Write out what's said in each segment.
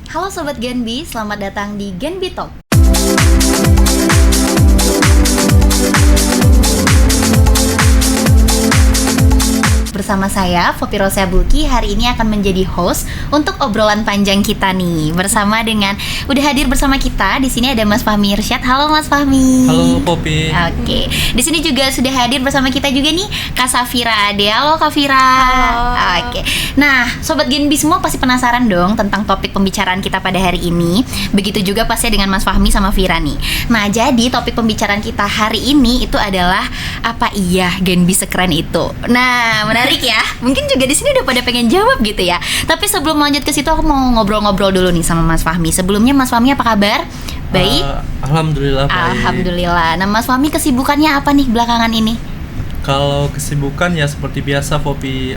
Halo Sobat Genbi, selamat datang di Genbi Talk. Bersama saya, Fopi Rosia Bulki, hari ini akan menjadi host untuk obrolan panjang kita nih. Bersama dengan, udah hadir bersama kita, di sini ada Mas Fahmi Irsyad. Halo Mas Fahmi. Halo Popi. Oke, di sini juga sudah hadir bersama kita juga nih Kak Safira Ade. Halo Kak Fira. Halo. Oke, nah Sobat Genbi semua pasti penasaran dong tentang topik pembicaraan kita pada hari ini. Begitu juga pasti dengan Mas Fahmi sama Fira nih. Nah, jadi topik pembicaraan kita hari ini itu adalah apa iya Genbi sekeren itu. Nah, menarik ya. Mungkin juga di sini udah pada pengen jawab gitu ya. Tapi sebelum lanjut ke situ aku mau ngobrol-ngobrol dulu nih sama Mas Fahmi. Sebelumnya Mas Fahmi apa kabar? Baik. Alhamdulillah baik. Alhamdulillah. Nah, Mas Fahmi kesibukannya apa nih belakangan ini? Kalau kesibukan ya seperti biasa Popi,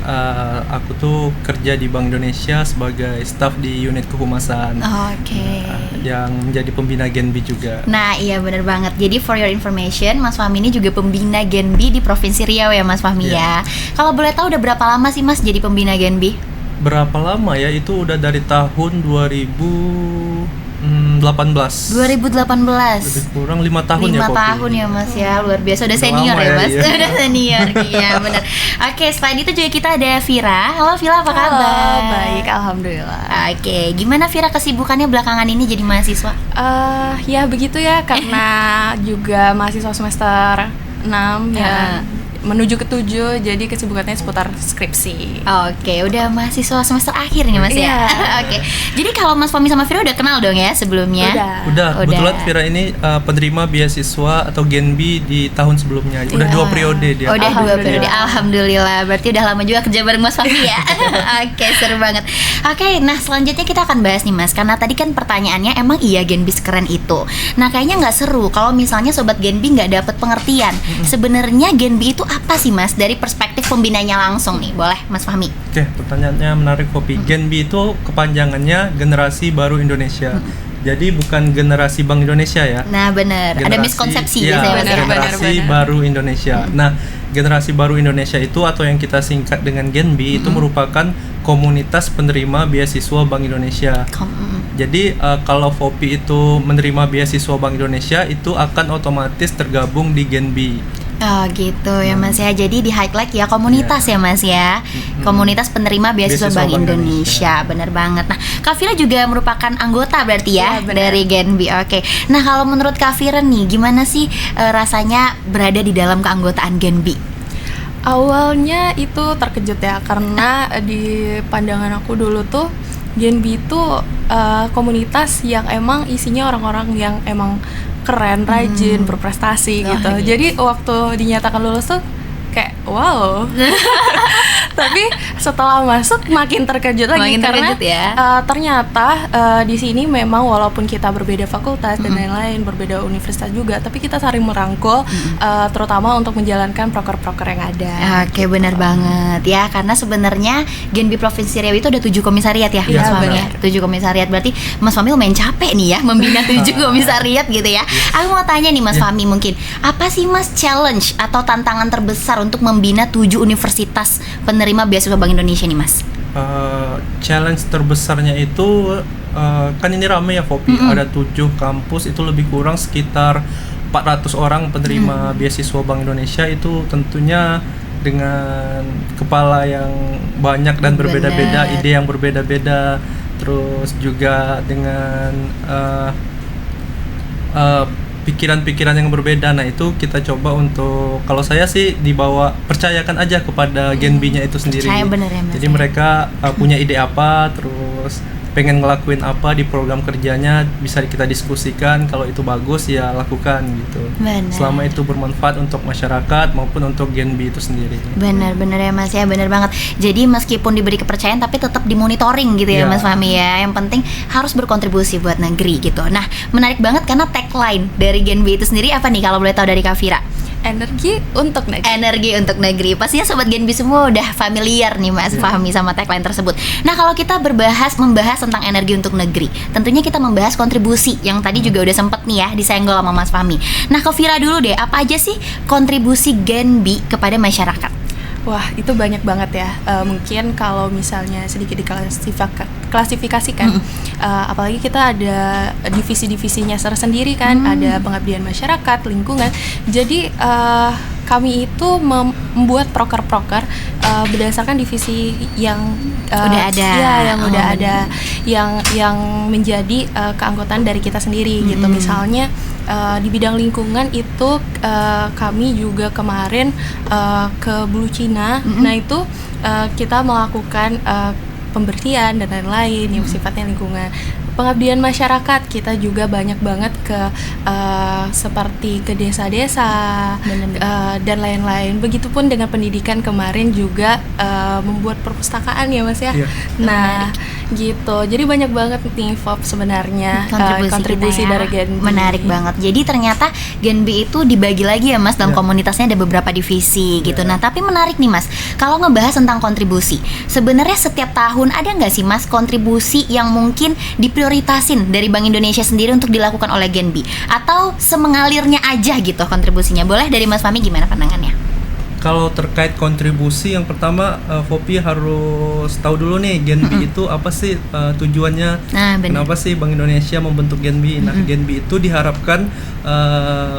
aku tuh kerja di Bank Indonesia sebagai staf di unit kehumasan. Oke. Yang menjadi pembina Genbi juga. Nah, iya benar banget. Jadi for your information, Mas Fahmi ini juga pembina Genbi di Provinsi Riau ya Mas Fahmi ya. Kalau boleh tahu udah berapa lama sih Mas jadi pembina Genbi? Berapa lama ya? Itu udah dari tahun 2018. 2018. Lebih kurang 5 tahun 5 ya Popi. tahun ya Mas ya, luar biasa. Udah Udah senior lama ya ya, Mas. iya. Udah senior, iya benar. Oke, selain itu juga kita ada Vira. Halo Vira, apa kabar? Halo, baik, alhamdulillah. Oke, gimana Vira kesibukannya belakangan ini jadi mahasiswa? Ya begitu ya, karena juga mahasiswa semester 6 ya, menuju ke 7, jadi kesibukannya seputar skripsi. Oke, udah mahasiswa semester akhir nih Mas ya. Iya. Oke. Jadi kalau Mas Fahmi sama Vira udah kenal dong ya sebelumnya? Udah, kebetulan Vira ini penerima beasiswa atau Genbi di tahun sebelumnya. Udah Iya. 2 periode dia. Udah 2 Alhamdulillah. periode, alhamdulillah. Berarti udah lama juga kerja bareng Mas Fahmi ya. Oke, seru banget. Oke, nah selanjutnya kita akan bahas nih Mas, karena tadi kan pertanyaannya emang iya Genbi sekeren itu. Nah kayaknya nggak seru kalau misalnya Sobat Genbi nggak dapet pengertian. Sebenarnya Genbi itu apa sih Mas dari perspektif pembinanya langsung nih? Boleh Mas Fahmi? Oke, pertanyaannya menarik Popi. Genbi itu kepanjangannya Generasi Baru Indonesia. Jadi bukan generasi Bank Indonesia ya. Nah bener, ada miskonsepsi ya, biasanya Mas ya. Generasi Benar. Baru Indonesia. Nah, Generasi Baru Indonesia itu atau yang kita singkat dengan Genbi itu merupakan komunitas penerima beasiswa Bank Indonesia. Jadi kalau Popi itu menerima beasiswa Bank Indonesia itu akan otomatis tergabung di Genbi. Oh gitu ya Mas ya. Jadi di highlight ya komunitas ya Mas ya. Komunitas penerima beasiswa Beasiswa Bank Bank Indonesia. Bener banget. Nah, Kak Fira juga merupakan anggota berarti ya Iya, benar. dari Genbi. Oke. Nah, kalau menurut Kak Fira nih, gimana sih rasanya berada di dalam keanggotaan Genbi? Awalnya itu terkejut ya, karena di pandangan aku dulu tuh Genbi itu komunitas yang emang isinya orang-orang yang emang keren, rajin, berprestasi Oh, gitu. gitu. Jadi waktu dinyatakan lulus tuh kayak wow. Tapi setelah masuk makin terkejut lagi, Makin karena terkejut ya. ternyata di sini memang walaupun kita berbeda fakultas dan lain-lain, berbeda universitas juga, tapi kita saling merangkul, terutama untuk menjalankan proker-proker yang ada. Oke, benar banget ya, karena sebenarnya Genbi Provinsi Riau itu ada 7 komisariat ya, Iya, Mas Fahmi ya. benar. 7 komisariat, berarti Mas Fahmi lumayan capek nih ya membina 7 komisariat gitu ya. Aku mau tanya nih Mas Fahmi, mungkin apa sih Mas challenge atau tantangan terbesar untuk membina 7 universitas penerima beasiswa Bank Indonesia nih Mas? Challenge terbesarnya itu kan ini rame ya Popi. Ada 7 kampus, itu lebih kurang sekitar 400 orang penerima beasiswa Bank Indonesia. Itu tentunya dengan kepala yang banyak dan berbeda-beda, Bener. ide yang berbeda-beda, terus juga dengan pikiran-pikiran yang berbeda. Nah, itu kita coba untuk, kalau saya sih dibawa, percayakan aja kepada Genbi-nya itu sendiri. Percaya bener ya, Mas, Jadi ya. mereka punya ide apa, terus pengen ngelakuin apa di program kerjanya, bisa kita diskusikan. Kalau itu bagus ya lakukan gitu. Benar. Selama itu bermanfaat untuk masyarakat maupun untuk Genbi itu sendiri. Benar-benar ya Mas ya, benar banget. Jadi meskipun diberi kepercayaan tapi tetap dimonitoring gitu ya Ya. Mas Fahmi ya. Yang penting harus berkontribusi buat negeri gitu. Nah, menarik banget karena tagline dari Genbi itu sendiri apa nih kalau boleh tahu dari Kak Fira? Energi untuk negeri. Energi untuk negeri. Pastinya Sobat Genbi semua udah familiar nih Mas Fahmi sama tagline tersebut. Nah, kalau kita membahas tentang energi untuk negeri, tentunya kita membahas kontribusi yang tadi juga udah sempet nih ya disenggol sama Mas Fahmi. Nah, ke Vira dulu deh, apa aja sih kontribusi Genbi kepada masyarakat? Wah, itu banyak banget ya. Mungkin kalau misalnya sedikit diklasifikasikan. Apalagi kita ada divisi-divisinya tersendiri kan, ada pengabdian masyarakat, lingkungan. Jadi kami itu membuat proker-proker berdasarkan divisi yang udah ada, yang udah ada, yang menjadi keanggotaan dari kita sendiri gitu. Misalnya di bidang lingkungan itu kami juga kemarin ke Blue Cina. Nah itu kita melakukan pembersihan dan lain-lain yang sifatnya lingkungan. Pengabdian masyarakat kita juga banyak banget ke seperti ke desa-desa dan lain-lain. Begitupun dengan pendidikan kemarin juga membuat perpustakaan ya Mas ya. Nah gitu. Jadi banyak banget nih Fop sebenarnya kontribusi kita ya. dari Genbi. Menarik banget. Jadi ternyata Genbi itu dibagi lagi ya Mas, dalam komunitasnya ada beberapa divisi gitu. Nah tapi menarik nih Mas, kalau ngebahas tentang kontribusi, sebenarnya setiap tahun ada nggak sih Mas kontribusi yang mungkin diprioritasin dari Bank Indonesia sendiri untuk dilakukan oleh Genbi, atau semengalirnya aja gitu kontribusinya? Boleh dari Mas Fahmi, gimana pandangannya? Kalau terkait kontribusi, yang pertama Fopi harus tahu dulu nih Genbi itu apa sih tujuannya. Kenapa sih Bank Indonesia membentuk Genbi? Nah, Genbi itu diharapkan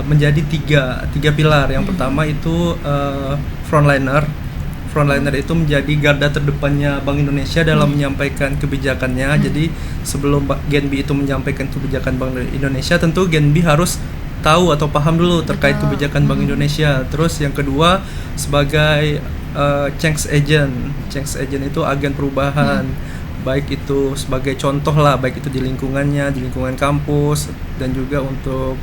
menjadi tiga pilar. Yang pertama itu frontliner. Frontliner itu menjadi garda terdepannya Bank Indonesia dalam menyampaikan kebijakannya. Jadi sebelum Genbi itu menyampaikan kebijakan Bank Indonesia, tentu Genbi harus tahu atau paham dulu terkait kebijakan Bank Indonesia. Terus yang kedua, sebagai change agent. Change agent itu agen perubahan. Baik itu sebagai contoh lah, baik itu di lingkungannya, di lingkungan kampus, dan juga untuk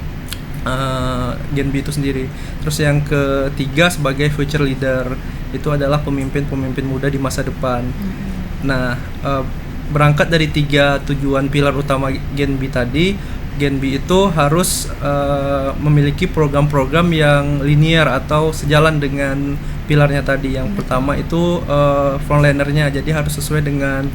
Genbi itu sendiri. Terus yang ketiga, sebagai future leader. Itu adalah pemimpin-pemimpin muda di masa depan. Nah, berangkat dari tiga tujuan pilar utama Genbi tadi, Genbi itu harus memiliki program-program yang linear atau sejalan dengan pilarnya tadi. Yang pertama itu frontlinernya, jadi harus sesuai dengan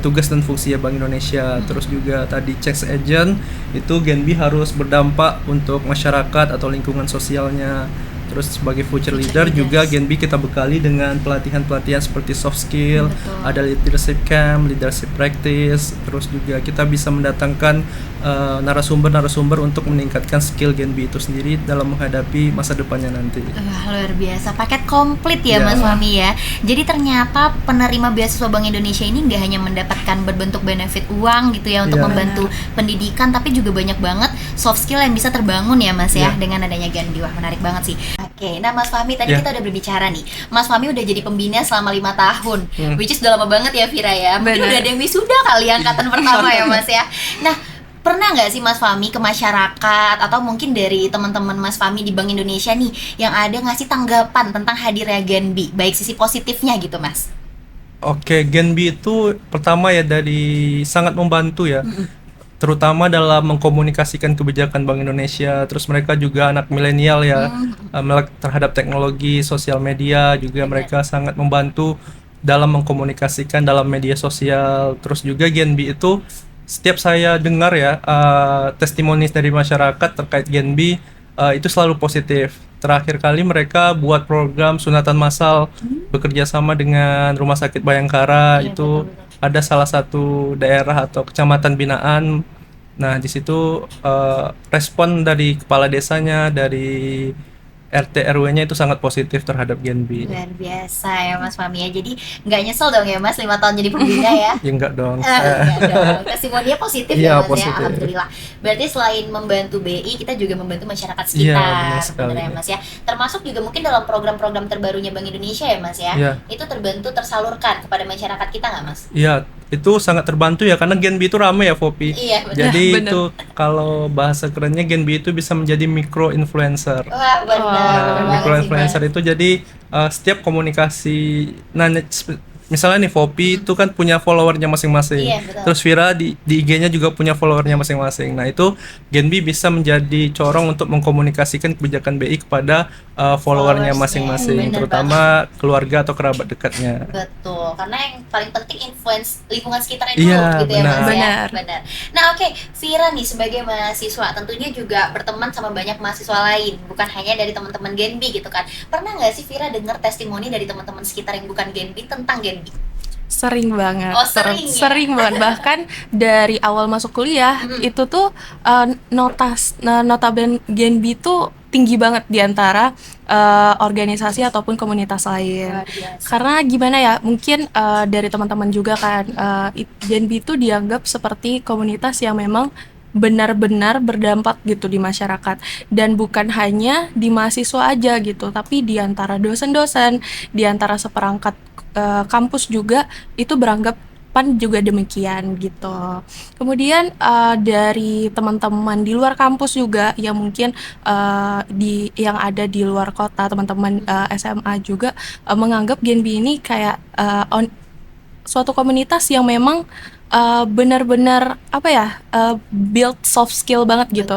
tugas dan fungsi Bank Indonesia. Terus juga tadi change agent, itu Genbi harus berdampak untuk masyarakat atau lingkungan sosialnya. Terus sebagai future leader juga Genbi kita bekali dengan pelatihan-pelatihan seperti soft skill, ada leadership camp, leadership practice. Terus juga kita bisa mendatangkan narasumber-narasumber untuk meningkatkan skill Genbi itu sendiri dalam menghadapi masa depannya nanti. Luar biasa, paket komplit ya Mas Fahmi ya. Jadi ternyata penerima beasiswa Bank Indonesia ini nggak hanya mendapatkan berbentuk benefit uang gitu ya untuk membantu pendidikan, tapi juga banyak banget soft skill yang bisa terbangun ya Mas ya dengan adanya Genbi. Wah, menarik banget sih. Oke, nah Mas Fahmi tadi kita udah berbicara nih. Mas Fahmi udah jadi pembina selama 5 tahun, which is udah lama banget ya Vira ya. Mungkin udah ada yang wisuda kali angkatan pertama ya Mas ya. Nah, pernah nggak sih Mas Fahmi ke masyarakat atau mungkin dari teman-teman Mas Fahmi di Bank Indonesia nih yang ada ngasih tanggapan tentang hadirnya Genbi, baik sisi positifnya gitu Mas? Oke, Genbi itu pertama ya dari sangat membantu ya. Terutama dalam mengkomunikasikan kebijakan Bank Indonesia. Terus mereka juga anak milenial ya, melek terhadap teknologi, sosial media juga. Mereka sangat membantu dalam mengkomunikasikan dalam media sosial. Terus juga Genbi itu, setiap saya dengar ya testimoni dari masyarakat terkait Genbi itu selalu positif. Terakhir kali mereka buat program sunatan massal bekerja sama dengan Rumah Sakit Bayangkara. Itu ada salah satu daerah atau kecamatan binaan. Nah, di situ respon dari kepala desanya, dari RT RW-nya itu sangat positif terhadap Genbi. Luar biasa ya Mas Fahmi ya. Jadi nggak nyesel dong ya Mas 5 tahun jadi pembina ya? Ya enggak dong. Enggak dong. Testimoninya positif ya Mas positif. ya. Alhamdulillah. Berarti selain membantu BI, kita juga membantu masyarakat sekitar sebenarnya Mas ya. Termasuk juga mungkin dalam program-program terbarunya Bank Indonesia ya Mas ya. Itu terbantu tersalurkan kepada masyarakat kita nggak Mas? Iya, itu sangat terbantu ya karena Genbi itu ramai ya Fopi. Iya, benar. Jadi itu kalau bahasa kerennya Genbi itu bisa menjadi micro influencer. Wah, benar. Micro influencer itu jadi setiap komunikasi, nah misalnya nih Fopi itu kan punya followernya masing-masing. Terus Vira di IG-nya juga punya followernya masing-masing. Nah itu Genbi bisa menjadi corong untuk mengkomunikasikan kebijakan BI kepada followernya masing-masing, terutama keluarga atau kerabat dekatnya. Betul, karena yang paling penting influence lingkungan sekitarnya dulu gitu ya Mas ya. Benar. Nah oke, Vira nih sebagai mahasiswa tentunya juga berteman sama banyak mahasiswa lain, bukan hanya dari teman-teman Genbi gitu kan. Pernah nggak sih Vira dengar testimoni dari teman-teman sekitar yang bukan Genbi tentang Genbi? Sering banget. Oh, sering ya? Sering banget. Bahkan dari awal masuk kuliah itu tuh notabene Genbi tuh tinggi banget di antara organisasi ataupun komunitas lain. Luar biasa. Karena gimana ya? Mungkin dari teman-teman juga kan Genbi itu dianggap seperti komunitas yang memang benar-benar berdampak gitu di masyarakat, dan bukan hanya di mahasiswa aja gitu, tapi di antara dosen-dosen, di antara seperangkat kampus juga itu beranggapan juga demikian gitu. Kemudian dari teman-teman di luar kampus juga yang mungkin yang ada di luar kota, teman-teman SMA juga menganggap Genbi ini kayak suatu komunitas yang memang benar-benar build soft skill banget gitu.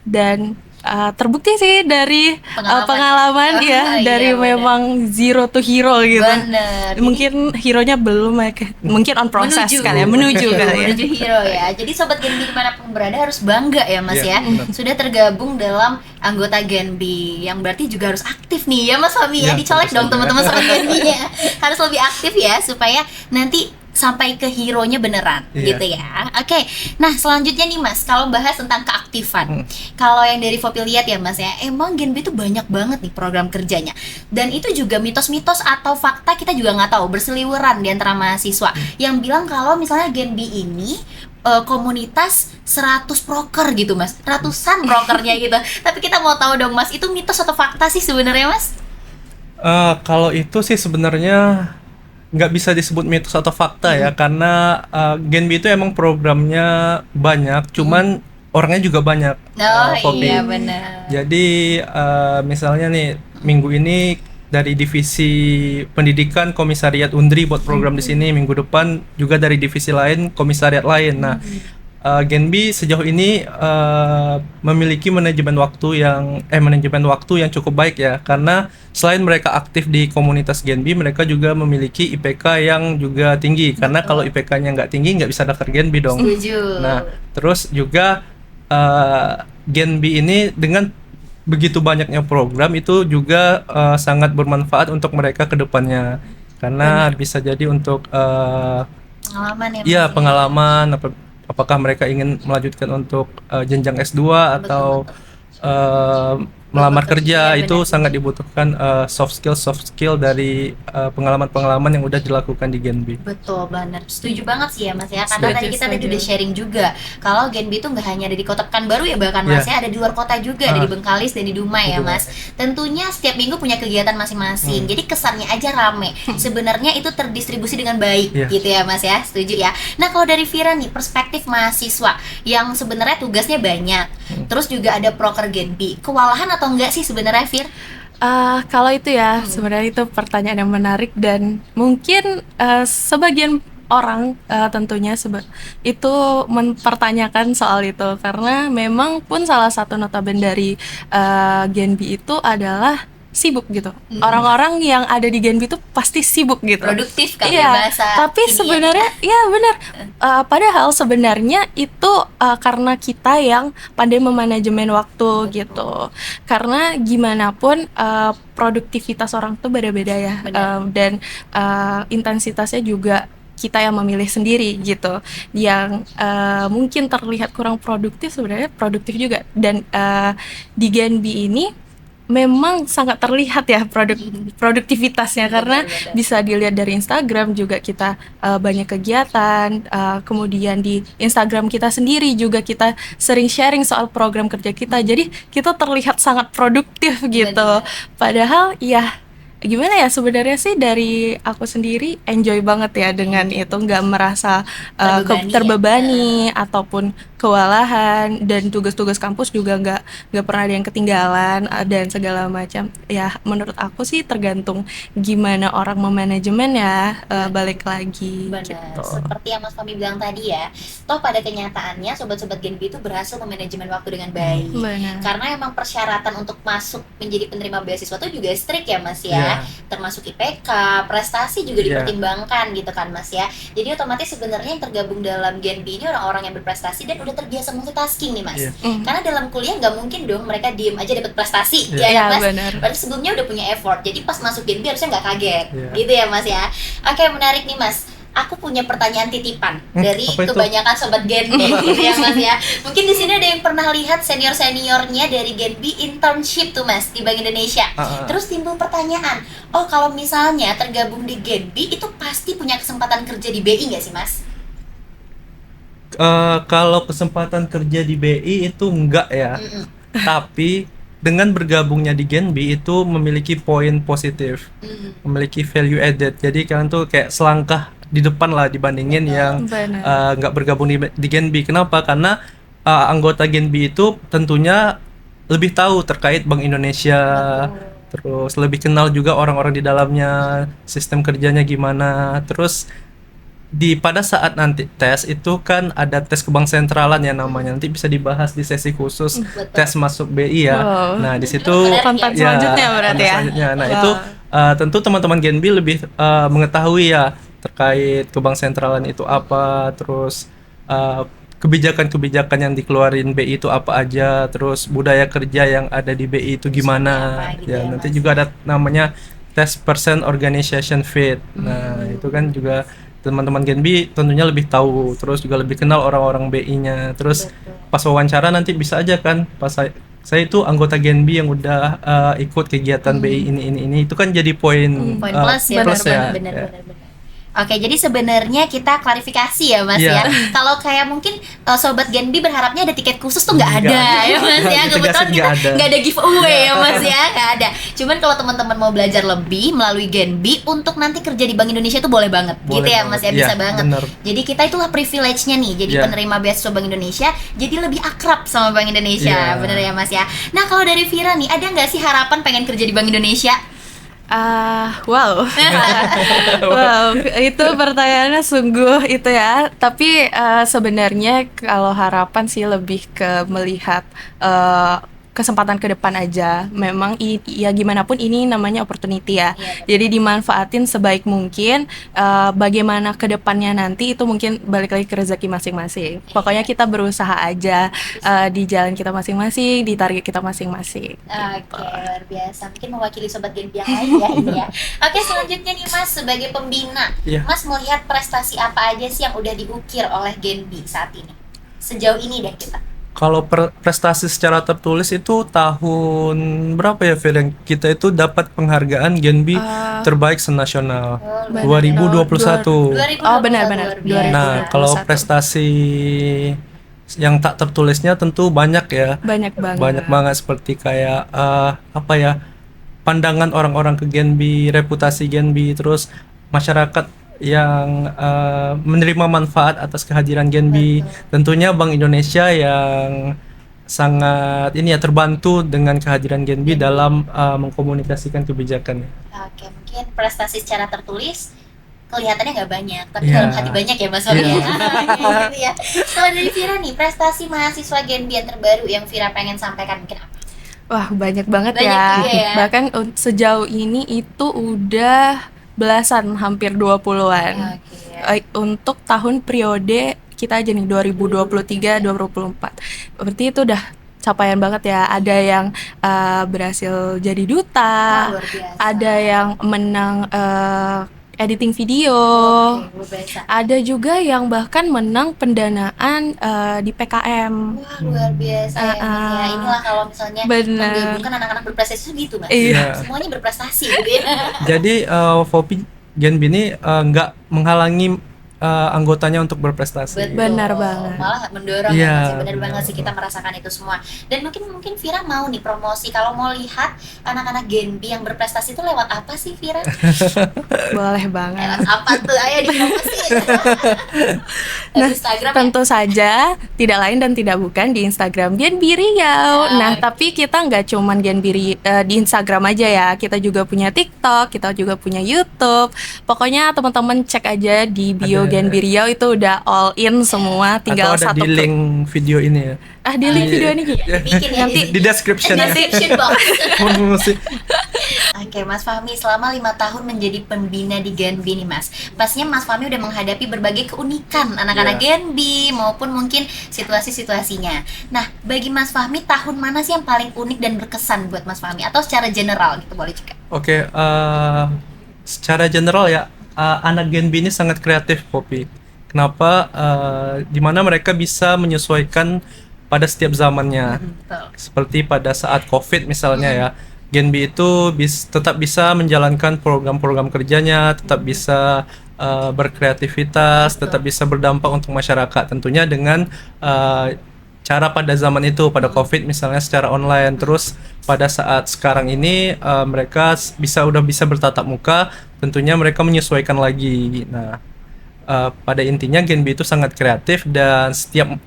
Dan terbukti sih dari pengalaman ya, dari Iya, bener. memang zero to hero gitu. Bener. Mungkin hero-nya belum mungkin on process kali ya, menuju kali ya. Menuju hero ya. Jadi sobat Genbi dimanapun berada harus bangga ya Mas Iya, ya, benar. sudah tergabung dalam anggota Genbi, yang berarti juga harus aktif nih ya Mas Fahmi ya. Iya, Dicolek tentu dong saja. teman-teman sobat Genbi ya. Harus lebih aktif ya supaya nanti sampai ke hero-nya beneran Iya. gitu ya. Oke. Nah, selanjutnya nih Mas, kalau bahas tentang keaktifan. Kalau yang dari Fopi lihat ya Mas ya, emang Genbi itu banyak banget nih program kerjanya. Dan itu juga mitos-mitos atau fakta kita juga nggak tahu, berseliweran di antara mahasiswa yang bilang kalau misalnya Genbi ini komunitas 100 proker gitu Mas. Ratusan prokernya gitu. Tapi kita mau tahu dong Mas, itu mitos atau fakta sih sebenarnya Mas? Kalau itu sih sebenarnya nggak bisa disebut mitos atau fakta ya, karena Genbi itu emang programnya banyak, cuman orangnya juga banyak. Oh Fopi. iya benar. Jadi misalnya nih minggu ini dari divisi pendidikan komisariat Undri buat program di sini, minggu depan juga dari divisi lain komisariat lain. Nah, Genbi sejauh ini memiliki manajemen waktu yang cukup baik ya, karena selain mereka aktif di komunitas Genbi, mereka juga memiliki IPK yang juga tinggi. Karena kalau IPK-nya nggak tinggi nggak bisa daftar Genbi dong. Setuju. Nah, terus juga Genbi ini dengan begitu banyaknya program itu juga sangat bermanfaat untuk mereka ke depannya, karena bisa jadi untuk Pengalaman ya Mas. ya pengalaman, apakah mereka ingin melanjutkan untuk jenjang S2 atau melamar kerja, Iya, itu benar. sangat dibutuhkan soft skill dari pengalaman-pengalaman yang udah dilakukan di Genbi. Betul banget, setuju banget sih ya Mas ya. Karena tadi kita tadi Setuju. udah sharing juga kalau Genbi itu nggak hanya ada di Kota Pekanbaru ya, bahkan Mas ya, ada di luar kota juga, ada di Bengkalis dan di Dumai ya Betul. Mas. Tentunya setiap minggu punya kegiatan masing-masing. Jadi kesannya aja rame. Sebenarnya itu terdistribusi dengan baik Iya. gitu ya Mas ya. Setuju ya. Nah, kalau dari Vira nih, perspektif mahasiswa yang sebenarnya tugasnya banyak. Terus juga ada proker Genbi. Kewalahan atau enggak sih sebenarnya Vir? Kalau itu ya, sebenarnya itu pertanyaan yang menarik, dan mungkin sebagian orang tentunya itu mempertanyakan soal itu, karena memang pun salah satu notaben dari Genbi itu adalah sibuk gitu. Orang-orang yang ada di Genbi itu pasti sibuk gitu. Produktif kali Iya, ya bahasa tapi kinian. sebenarnya ya benar. Padahal sebenarnya itu karena kita yang pandai memanajemen waktu gitu. Karena gimana pun produktivitas orang tuh beda-beda ya. Benar. Dan intensitasnya juga kita yang memilih sendiri gitu. Yang mungkin terlihat kurang produktif sebenarnya produktif juga. Dan di Genbi ini memang sangat terlihat ya produktivitasnya, karena Benar-benar. bisa dilihat dari Instagram juga kita banyak kegiatan, kemudian di Instagram kita sendiri juga kita sering sharing soal program kerja kita, jadi kita terlihat sangat produktif gitu. Benar. Padahal ya gimana ya, sebenarnya sih dari aku sendiri enjoy banget ya dengan itu, nggak merasa terbebani ataupun kewalahan, dan tugas-tugas kampus juga nggak pernah ada yang ketinggalan dan segala macam. Ya menurut aku sih tergantung gimana orang memanajemen ya, balik lagi Benar, gitu. seperti yang Mas Fahmi bilang tadi ya, toh pada kenyataannya sobat-sobat Genbi itu berhasil memanajemen waktu dengan baik. Benar. Karena emang persyaratan untuk masuk menjadi penerima beasiswa itu juga strict ya Mas ya. Iya. termasuk IPK, prestasi juga Iya. dipertimbangkan gitu kan Mas ya. Jadi otomatis sebenarnya yang tergabung dalam Gen B ini orang-orang yang berprestasi dan udah terbiasa multitasking nih Mas. Iya. Karena dalam kuliah nggak mungkin dong mereka diem aja dapat prestasi, Iya. ya Iya, kan, Mas? benar. Padahal sebelumnya udah punya effort. Jadi pas masuk Gen B harusnya nggak kaget, Iya. gitu ya Mas ya. Oke, menarik nih Mas. Aku punya pertanyaan titipan dari apa itu? kebanyakan sobat Gen B, gitu ya Mas ya. Mungkin di sini ada yang pernah lihat senior-seniornya dari Gen B internship tuh Mas di Bank Indonesia. Terus timbul pertanyaan, oh kalau misalnya tergabung di Gen B itu pasti punya kesempatan kerja di BI nggak sih Mas? Kalau kesempatan kerja di BI itu enggak ya. Mm-mm. Tapi dengan bergabungnya di Gen B itu memiliki poin positif, Mm. memiliki value added. Jadi kalian tuh kayak selangkah di depan lah dibandingin yang Benar. nggak bergabung di Gen B. Kenapa? Karena anggota Gen B itu tentunya lebih tahu terkait Bank Indonesia, terus lebih kenal juga orang-orang di dalamnya, sistem kerjanya gimana. Terus pada saat nanti tes itu kan ada tes ke bank sentralan ya namanya, nanti bisa dibahas di sesi khusus Betul. tes masuk BI ya. Wow. Nah di situ Konten ya, selanjutnya berarti konten ya. selanjutnya. Nah Wow. itu tentu teman-teman Gen B lebih mengetahui ya terkait ke bank sentralan itu apa, terus kebijakan-kebijakan yang dikeluarin BI itu apa aja, terus budaya kerja yang ada di BI itu gimana. Seperti apa gitu Ya ya, nanti Mas. juga ada namanya tes person organization fit. Nah itu kan juga teman-teman Gen B tentunya lebih tahu, terus juga lebih kenal orang-orang BI-nya. Terus Betul. pas wawancara nanti bisa aja kan, pas saya itu anggota Gen B yang udah ikut kegiatan BI ini itu kan jadi poin Poin plus ya, plus ya. benar. Oke, jadi sebenarnya kita klarifikasi ya Mas Iya. ya. Kalau kayak mungkin sobat Gen B berharapnya ada tiket khusus tuh nggak Nggak. ada ya Mas ya. Ditegasin Kebetulan kita nggak ada. nggak ada giveaway ya Mas ya, nggak ada. Cuman kalau teman-teman mau belajar lebih melalui Gen B untuk nanti kerja di Bank Indonesia itu boleh banget, Boleh gitu ya Mas ya, banget. bisa Iya, banget. bener. Jadi kita itulah privilege-nya nih, jadi Iya. penerima beasiswa Bank Indonesia, jadi lebih akrab sama Bank Indonesia, Iya. bener ya Mas ya. Nah kalau dari Vira nih, ada nggak sih harapan pengen kerja di Bank Indonesia? Wow. Wow, itu pertanyaannya sungguh itu ya. Tapi sebenarnya kalau harapan sih lebih ke melihat kesempatan ke depan aja. Memang ya gimana pun ini namanya opportunity ya. Iya. Jadi dimanfaatin sebaik mungkin. Bagaimana ke depannya nanti itu mungkin balik lagi ke rezeki masing-masing. Pokoknya kita berusaha aja di jalan kita masing-masing, di target kita masing-masing. Oke, luar biasa. Mungkin mewakili sobat Gen B yang lain ya ini ya. Oke, selanjutnya nih Mas, sebagai pembina, Iya. Mas melihat prestasi apa aja sih yang udah diukir oleh Gen B saat ini? Sejauh ini deh kita. Kalau prestasi secara tertulis itu tahun berapa ya, Fir, yang kita itu dapat penghargaan Gen B terbaik senasional Oh, 2021. 2021, Oh, benar. luar biasa. Nah, kalau 2021. prestasi yang tak tertulisnya tentu banyak ya. Banyak banget. Banyak banget seperti kayak apa ya? Pandangan orang-orang ke Gen B, reputasi Gen B, terus masyarakat yang menerima manfaat atas kehadiran Gen B. Tentunya Bank Indonesia yang sangat ini ya terbantu dengan kehadiran Gen B dalam mengkomunikasikan kebijakannya. Oke, mungkin prestasi secara tertulis kelihatannya nggak banyak, tapi Iya. dalam hati banyak ya Mas Wali. Iya. Gitu ya. Kalau dari Vira nih, prestasi mahasiswa Gen B yang terbaru yang Vira pengen sampaikan mungkin apa? Wah, banyak banget Banyak ya. juga ya. Bahkan sejauh ini itu udah belasan, hampir 20-an. Oke. Untuk tahun periode kita aja nih 2023-2024. Berarti itu udah capaian banget ya. Ada yang berhasil jadi duta, Luar biasa. ada yang menang editing video. Oke, luar biasa. Ada juga yang bahkan menang pendanaan di PKM. Wah, luar biasa ya, Mas ya. Inilah kalau misalnya Bener. menggabungkan anak-anak berprestasi itu gitu Mas. Iya. Semuanya berprestasi gitu ya. Jadi Fopi Gen B ini nggak menghalangi anggotanya untuk berprestasi. Betul. Benar banget. Malah mendorong Iya, ya Mas, ya. Benar benar. banget sih, kita merasakan itu semua. Dan mungkin Vira mau nih promosi, kalau mau lihat anak-anak Gen B yang berprestasi itu lewat apa sih Vira? Boleh banget. Lewat apa tuh? Ayo dipromosi. Nah, Instagram ya? Tentu saja tidak lain dan tidak bukan di Instagram Gen B Riau. Nah, tapi kita nggak cuman Gen B di Instagram aja ya. Kita juga punya TikTok, kita juga punya YouTube. Pokoknya teman-teman cek aja di bio Ada. Gen B Riau, itu udah all in semua. Tinggal Atau ada satu di link video ini ya. di link video ini juga. Bikin ya Di description ya. description box. Promosi. Oke, Oke, Mas Fahmi, selama 5 tahun menjadi pembina di Genbi nih Mas, pastinya Mas Fahmi udah menghadapi berbagai keunikan anak-anak Genbi maupun mungkin situasi-situasinya. Nah, bagi Mas Fahmi, tahun mana sih yang paling unik dan berkesan buat Mas Fahmi? Atau secara general gitu boleh juga? Oke, secara general ya, anak Genbi ini sangat kreatif, Poppy. Kenapa? Dimana mereka bisa menyesuaikan pada setiap zamannya. Betul. Seperti pada saat COVID misalnya ya, Genbi itu tetap bisa menjalankan program-program kerjanya, tetap bisa berkreativitas, tetap bisa berdampak untuk masyarakat. Tentunya dengan cara pada zaman itu, pada COVID misalnya secara online. Terus pada saat sekarang ini mereka udah bisa bertatap muka, tentunya mereka menyesuaikan lagi. Nah, pada intinya Genbi itu sangat kreatif dan setiap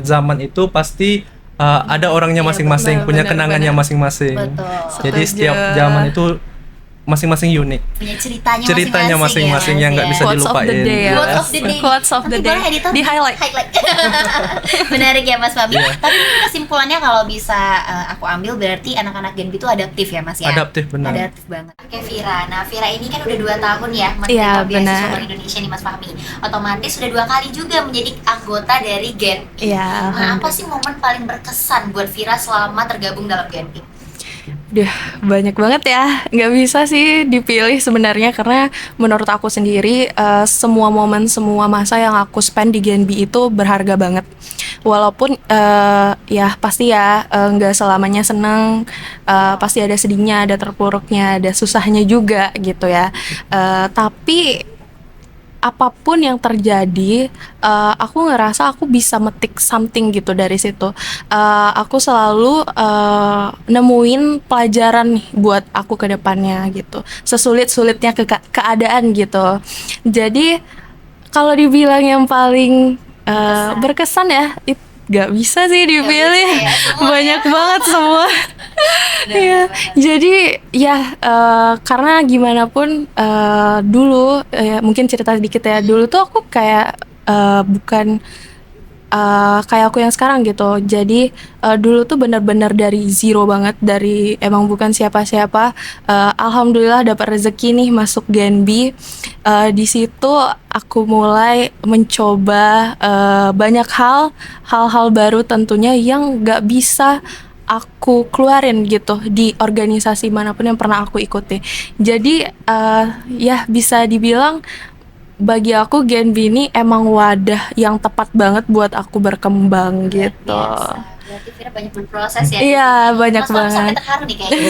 zaman itu pasti ada orangnya Iya, masing-masing, punya kenangannya masing-masing. Betul. Jadi Setuju. setiap zaman itu masing-masing unik. Punya ceritanya masing-masing yang nggak bisa Quotes of the dilupain. day ya. Quotes of the day. Quotes of the Nanti day. boleh editor Di highlight. Menarik ya Mas Fahmi. Iya. Tapi ini kesimpulannya kalau bisa aku ambil berarti anak-anak Genbi itu adaptif ya Mas ya. Adaptif, benar. Adaptif banget. Oke Vira, nah Vira ini kan udah 2 tahun ya Iya, menerima beasiswa benar. Bank Indonesia nih Mas Fahmi. Otomatis sudah 2 kali juga menjadi anggota dari Genbi. Iya, Nah, apa sih momen paling berkesan buat Vira selama tergabung dalam Genbi? Duh, banyak banget ya. Nggak bisa sih dipilih sebenarnya karena menurut aku sendiri semua momen, semua masa yang aku spend di Genbi itu berharga banget. Walaupun ya pasti ya nggak selamanya seneng, pasti ada sedihnya, ada terpuruknya, ada susahnya juga gitu ya. Tapi apapun yang terjadi, aku ngerasa aku bisa metik something gitu dari situ. Aku selalu nemuin pelajaran nih buat aku ke depannya gitu. Sesulit-sulitnya keadaan gitu. Jadi kalau dibilang yang paling berkesan ya, gak bisa sih dipilih. bisa ya, semua Banyak banget semua. Iya, jadi ya karena gimana pun dulu mungkin cerita sedikit ya, dulu tuh aku kayak bukan kayak aku yang sekarang gitu. Jadi dulu tuh benar-benar dari zero banget, dari emang bukan siapa-siapa. Alhamdulillah dapat rezeki nih masuk Genbi. Di situ aku mulai mencoba banyak hal-hal baru tentunya yang nggak bisa aku keluarin gitu di organisasi manapun yang pernah aku ikuti. Jadi ya bisa dibilang bagi aku Genbi ini emang wadah yang tepat banget buat aku berkembang gitu. Biasa. Berarti Vira banyak berproses ya. Iya, banyak Mas Fahmi sampai banget. terharu nih kayaknya.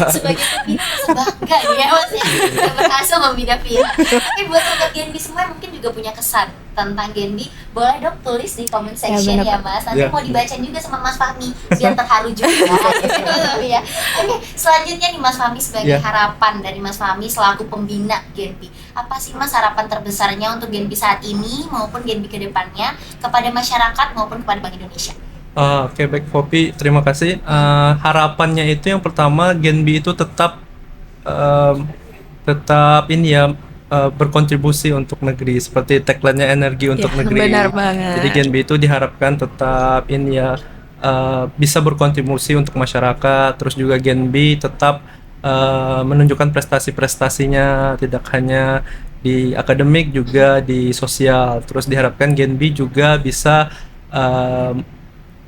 Sebagai pembina bangga nih ya Mas ya. Udah berhasil membina Vira. Tapi buat sobat Genbi semua mungkin juga punya kesan tentang Genbi, boleh dong tulis di comment section bener, ya Pak. Mas. Nanti Ya. mau dibacain juga sama Mas Fahmi biar terharu juga gitu ya. Oke, selanjutnya nih Mas Fahmi sebagai Ya. harapan dari Mas Fahmi selaku pembina Genbi. Apa sih Mas harapan terbesarnya untuk Genbi saat ini maupun Genbi ke depannya kepada masyarakat maupun kepada Bank Indonesia? Oke, baik Poppy, terima kasih. Harapannya itu yang pertama Genbi itu tetap ini ya, berkontribusi untuk negeri, seperti tagline-nya energi untuk Ya, negeri. benar banget. Jadi Genbi itu diharapkan tetap ini ya, bisa berkontribusi untuk masyarakat. Terus juga Genbi tetap menunjukkan prestasi-prestasinya, tidak hanya di akademik juga di sosial. Terus diharapkan Genbi juga bisa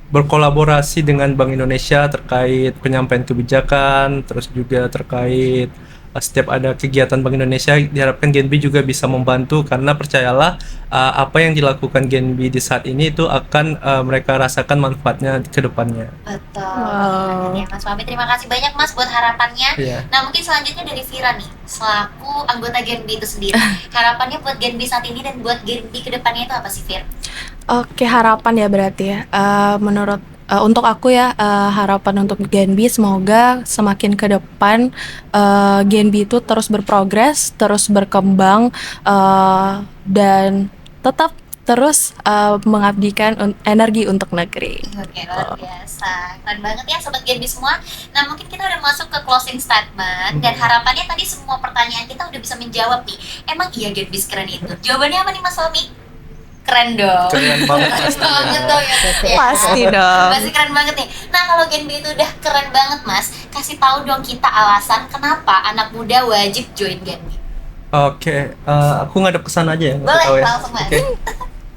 berkolaborasi dengan Bank Indonesia terkait penyampaian kebijakan, terus juga terkait setiap ada kegiatan Bank Indonesia. Diharapkan Genbi juga bisa membantu, karena percayalah apa yang dilakukan Genbi di saat ini itu akan mereka rasakan manfaatnya ke depannya. Betul. Wow. Ya, Mas Fahmi, terima kasih banyak Mas buat harapannya. Iya. Nah, mungkin selanjutnya dari Vira nih, selaku anggota Genbi itu sendiri. Harapannya buat Genbi saat ini dan buat Genbi ke depannya itu apa sih, Vir? Oke, harapan ya berarti ya. Menurut untuk aku ya, harapan untuk Genbi semoga semakin ke depan Genbi itu terus berprogres, terus berkembang, dan tetap terus mengabdikan energi untuk negeri. Oke, luar biasa. Keren banget ya Sobat Genbi semua. Nah, mungkin kita udah masuk ke closing statement. Dan harapannya tadi semua pertanyaan kita udah bisa menjawab nih. Emang iya Genbi sekeren itu? Jawabannya apa nih Mas Fahmi? Keren dong. Keren banget Keren pastinya. banget dong ya. Ya. Pasti dong. Pasti keren banget nih. Nah kalau Gen B itu udah keren banget Mas, kasih tahu dong kita alasan kenapa anak muda wajib join Gen B. Oke, aku ngadep ke sana aja ya. nggak Boleh, tahu ya. langsung, Mas. Oke.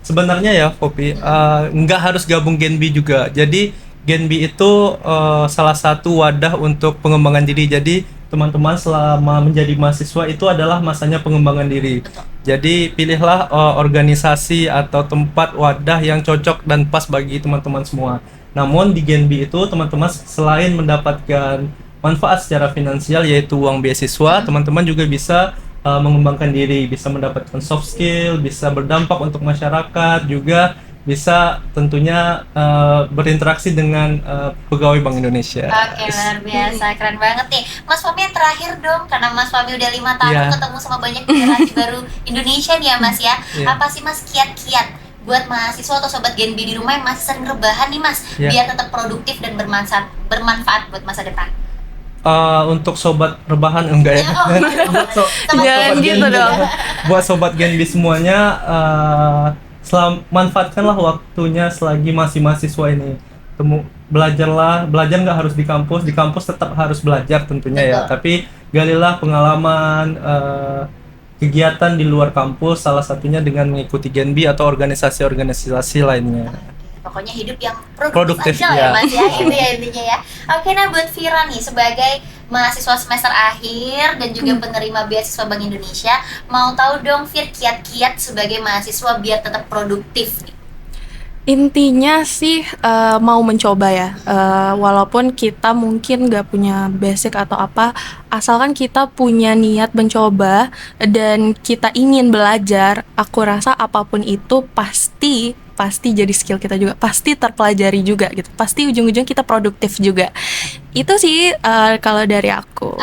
Sebenarnya ya, Poppy, nggak harus gabung Gen B juga. Jadi Gen B itu salah satu wadah untuk pengembangan diri. Jadi teman-teman selama menjadi mahasiswa itu adalah masanya pengembangan diri. Jadi pilihlah organisasi atau tempat wadah yang cocok dan pas bagi teman-teman semua. Namun di Gen B itu teman-teman selain mendapatkan manfaat secara finansial yaitu uang beasiswa, teman-teman juga bisa mengembangkan diri, bisa mendapatkan soft skill, bisa berdampak untuk masyarakat, juga bisa tentunya berinteraksi dengan pegawai Bank Indonesia. Oke, luar biasa, keren banget nih. Mas Fahmi yang terakhir dong, karena Mas Fahmi udah 5 tahun Iya. ketemu sama banyak generasi baru Indonesia nih ya Mas ya. Iya. Apa sih Mas kiat-kiat buat mahasiswa atau sobat Gen B di rumah yang masih sering rebahan nih Mas, Iya. biar tetap produktif dan bermanfaat buat masa depan? Untuk sobat rebahan enggak ya? Oh, Buat Jangan sobat gitu Gen B, dong. buat sobat Gen B semuanya, manfaatkanlah waktunya selagi masih mahasiswa ini. Belajar nggak harus di kampus tetap harus belajar tentunya ya. Betul. Tapi galilah pengalaman, kegiatan di luar kampus, salah satunya dengan mengikuti Gen B atau organisasi-organisasi lainnya. Pokoknya hidup yang Produktif, aja lah ya ya. Mas ya, itu ya intinya ya. Oke, nah buat Vira nih sebagai mahasiswa semester akhir dan juga penerima beasiswa Bank Indonesia, mau tahu dong Fir kiat-kiat sebagai mahasiswa biar tetap produktif nih. Intinya sih mau mencoba ya, walaupun kita mungkin nggak punya basic atau apa, asalkan kita punya niat mencoba dan kita ingin belajar, aku rasa apapun itu pasti jadi skill kita juga, pasti terpelajari juga gitu, pasti ujung-ujung kita produktif juga. Itu sih kalau dari aku.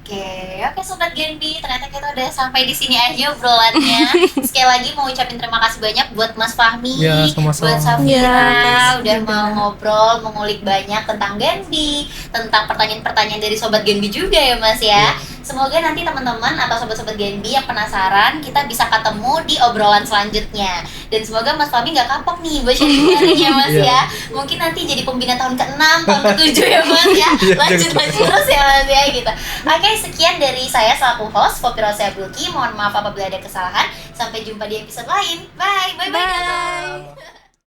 Oke, Sobat Gen B, ternyata kita udah sampai di sini aja obrolannya. Sekali lagi mau ucapin terima kasih banyak buat Mas Fahmi, Ya, sama-sama. buat Safira, Ya, udah mau ngobrol, mengulik banyak tentang Gen B, tentang pertanyaan-pertanyaan dari Sobat Gen B juga ya Mas ya. Semoga nanti teman-teman atau sobat-sobat Gen B yang penasaran, kita bisa ketemu di obrolan selanjutnya. Dan semoga Mas Fahmi gak kapok nih buat sharing-sharingnya Mas Iya. ya. Mungkin nanti jadi pembina tahun ke-6, tahun ke-7 ya Mas ya. Iya, Lanjut jangan terus ya Mas ya gitu. Oke, sekian dari saya selaku host Poppy Rosia Bulky. Mohon maaf apabila ada kesalahan. Sampai jumpa di episode lain. Bye. Bye. Bye.